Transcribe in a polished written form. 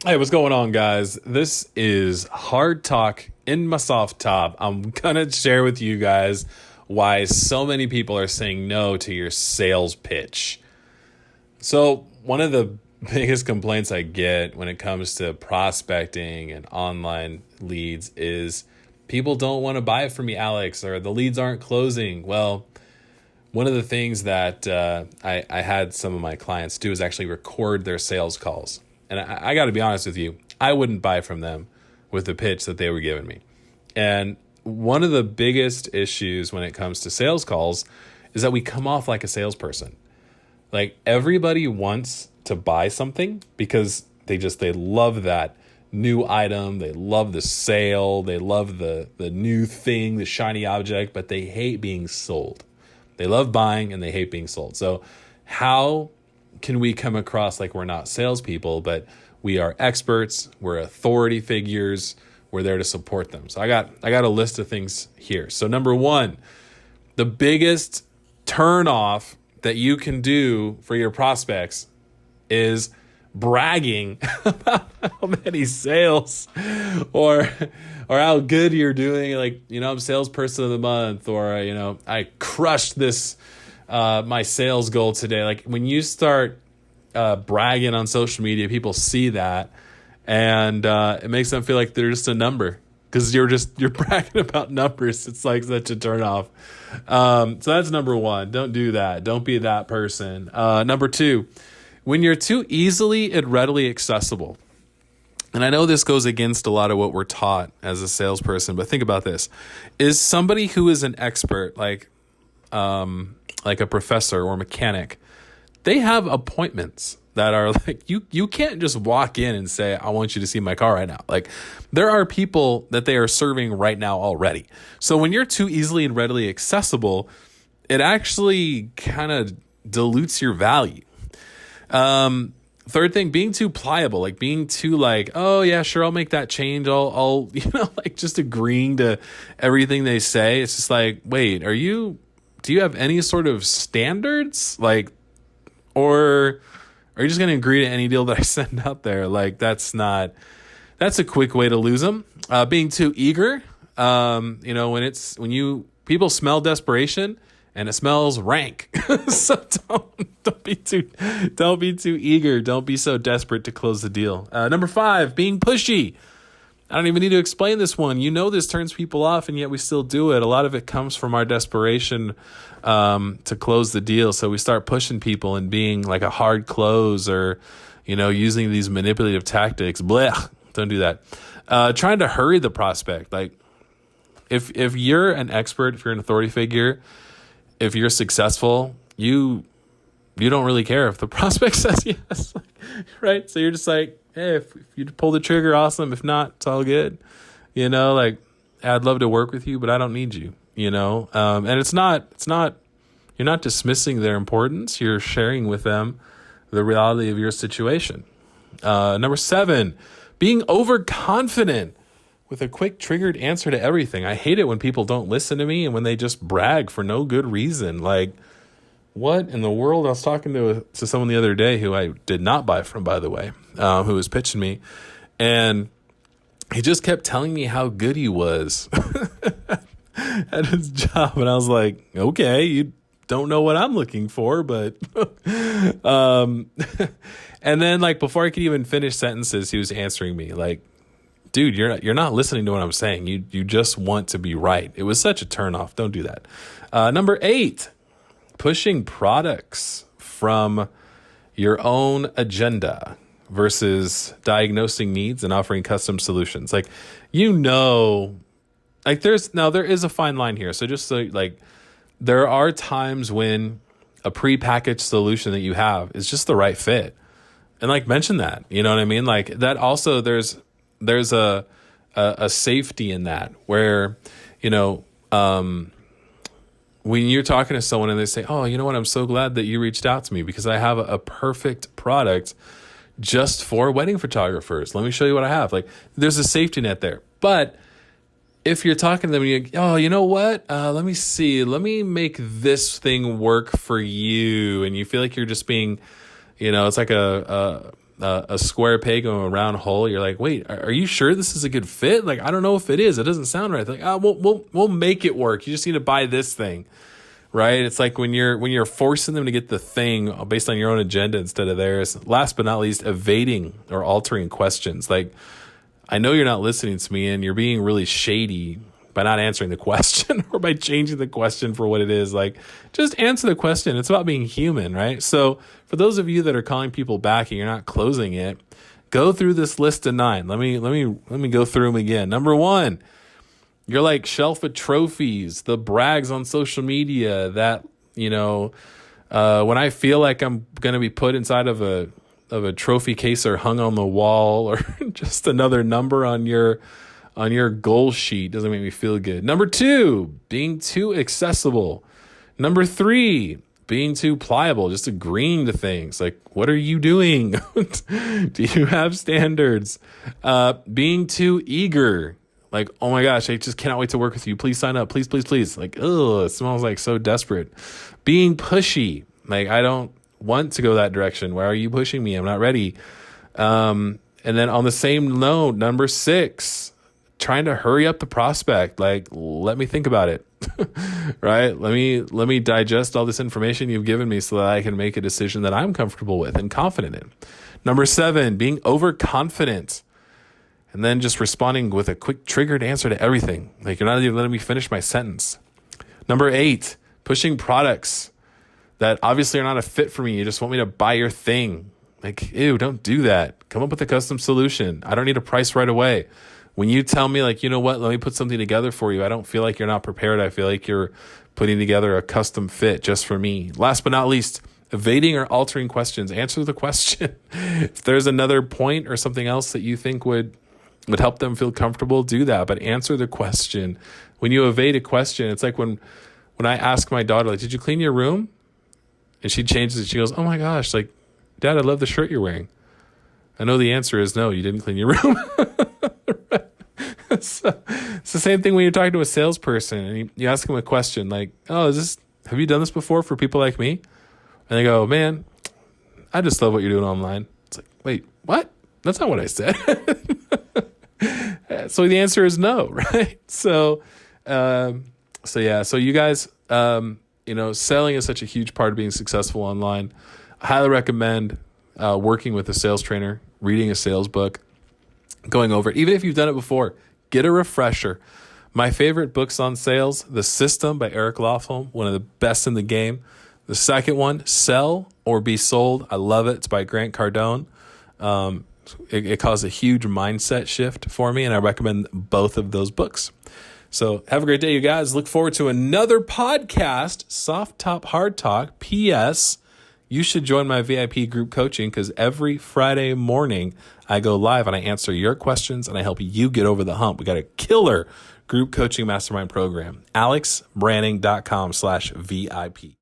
Hey, what's going on, guys? This is Hard Talk in my soft top. I'm gonna share with you guys why so many people are saying no to your sales pitch. So, one of the biggest complaints I get when it comes to prospecting and online leads is people don't want to buy it from me, Alex, or the leads aren't closing. Well, one of the things that I had some of my clients do is actually record their sales calls. And I got to be honest with you, I wouldn't buy from them with the pitch that they were giving me. And one of the biggest issues when it comes to sales calls is that we come off like a salesperson. Like everybody wants to buy something because they love that new item, they love the sale, they love the new thing, the shiny object, but they hate being sold. They love buying and they hate being sold. So how can we come across like we're not salespeople, but we are experts, we're authority figures, we're there to support them? So I got a list of things here. So number one, the biggest turn off that you can do for your prospects is bragging about how many sales or how good you're doing. Like, I'm salesperson of the month, or, I crushed this, my sales goal today. Like when you start bragging on social media, people see that and it makes them feel like they're just a number because you're bragging about numbers. It's like such a turnoff. So that's number one. Don't do that. Don't be that person. Number two, when you're too easily and readily accessible. And I know this goes against a lot of what we're taught as a salesperson, but think about this. Is somebody who is an expert, like a professor or mechanic, they have appointments that are like, you can't just walk in and say, I want you to see my car right now. Like there are people that they are serving right now already. So when you're too easily and readily accessible, it actually kind of dilutes your value. Third thing, being too pliable, like being too like, oh yeah, sure, I'll make that change. I'll like just agreeing to everything they say. It's just like, wait, do you have any sort of standards? Like, or are you just going to agree to any deal that I send out there? Like, that's a quick way to lose them. Being too eager. When people smell desperation and it smells rank. So don't be too eager. Don't be so desperate to close the deal. Number 5, being pushy. I don't even need to explain this one. This turns people off, and yet we still do it. A lot of it comes from our desperation to close the deal. So we start pushing people and being like a hard close, or, using these manipulative tactics. Blech, don't do that. Trying to hurry the prospect. Like if you're an expert, if you're an authority figure, if you're successful, you don't really care if the prospect says yes, right? So you're just like, hey, if you pull the trigger, awesome. If not, it's all good. Like I'd love to work with you, but I don't need you. And it's not. You're not dismissing their importance. You're sharing with them the reality of your situation. Number 7, being overconfident with a quick triggered answer to everything. I hate it when people don't listen to me and when they just brag for no good reason. Like, what in the world? I was talking to someone the other day who I did not buy from, by the way, who was pitching me. And he just kept telling me how good he was at his job. And I was like, okay, you don't know what I'm looking for, but, and then like, before I could even finish sentences, he was answering me like, dude, you're not listening to what I'm saying. You just want to be right. It was such a turnoff. Don't do that. Number 8, pushing products from your own agenda versus diagnosing needs and offering custom solutions. Like, like there is a fine line here. So just so like, there are times when a prepackaged solution that you have is just the right fit. And like, mention that, you know what I mean? Like that also there's a safety in that where, when you're talking to someone and they say, oh, you know what, I'm so glad that you reached out to me because I have a perfect product just for wedding photographers. Let me show you what I have. Like there's a safety net there. But if you're talking to them and you, oh, you know what, let me see, let me make this thing work for you. And you feel like you're just being, it's like a square peg in a round hole. You're like, wait, are you sure this is a good fit? Like, I don't know if it is. It doesn't sound right. They're like, we'll make it work. You just need to buy this thing, right? It's like when you're forcing them to get the thing based on your own agenda instead of theirs. Last but not least, evading or altering questions. Like, I know you're not listening to me and you're being really shady by not answering the question or by changing the question for what it is. Like, just answer the question. It's about being human, right? So for those of you that are calling people back and you're not closing it, go through this list of 9. Let me go through them again. Number 1, you're like shelf of trophies, the brags on social media that, when I feel like I'm going to be put inside of a trophy case or hung on the wall or just another number on your goal sheet doesn't make me feel good. Number 2, being too accessible. Number 3, being too pliable, just agreeing to things. Like, what are you doing? Do you have standards? Being too eager. Like, oh my gosh, I just cannot wait to work with you. Please sign up. Please, please, please. Like, it smells like so desperate. Being pushy. Like, I don't want to go that direction. Why are you pushing me? I'm not ready. And then on the same note, number 6, trying to hurry up the prospect. Like, let me think about it, right? Let me digest all this information you've given me so that I can make a decision that I'm comfortable with and confident in. Number 7, being overconfident and then just responding with a quick triggered answer to everything. Like, you're not even letting me finish my sentence. Number 8, pushing products that obviously are not a fit for me. You just want me to buy your thing. Like, ew, don't do that. Come up with a custom solution. I don't need a price right away. When you tell me, like, you know what, let me put something together for you, I don't feel like you're not prepared. I feel like you're putting together a custom fit just for me. Last but not least, evading or altering questions. Answer the question. If there's another point or something else that you think would help them feel comfortable, do that. But answer the question. When you evade a question, it's like when I ask my daughter, like, did you clean your room? And she changes it. She goes, oh my gosh, like, Dad, I love the shirt you're wearing. I know the answer is no, you didn't clean your room. So, it's the same thing when you're talking to a salesperson and you ask them a question like, have you done this before for people like me? And they go, man, I just love what you're doing online. It's like, wait, what? That's not what I said. So the answer is no, right? So you guys, selling is such a huge part of being successful online. I highly recommend working with a sales trainer, reading a sales book, going over it. Even if you've done it before, get a refresher. My favorite books on sales, The System by Eric Lofholm, one of the best in the game. The second one, Sell or Be Sold. I love it. It's by Grant Cardone. It caused a huge mindset shift for me, and I recommend both of those books. So have a great day, you guys. Look forward to another podcast, Soft Top Hard Talk. P.S. You should join my VIP group coaching because every Friday morning I go live and I answer your questions and I help you get over the hump. We got a killer group coaching mastermind program. AlexBranning.com/VIP.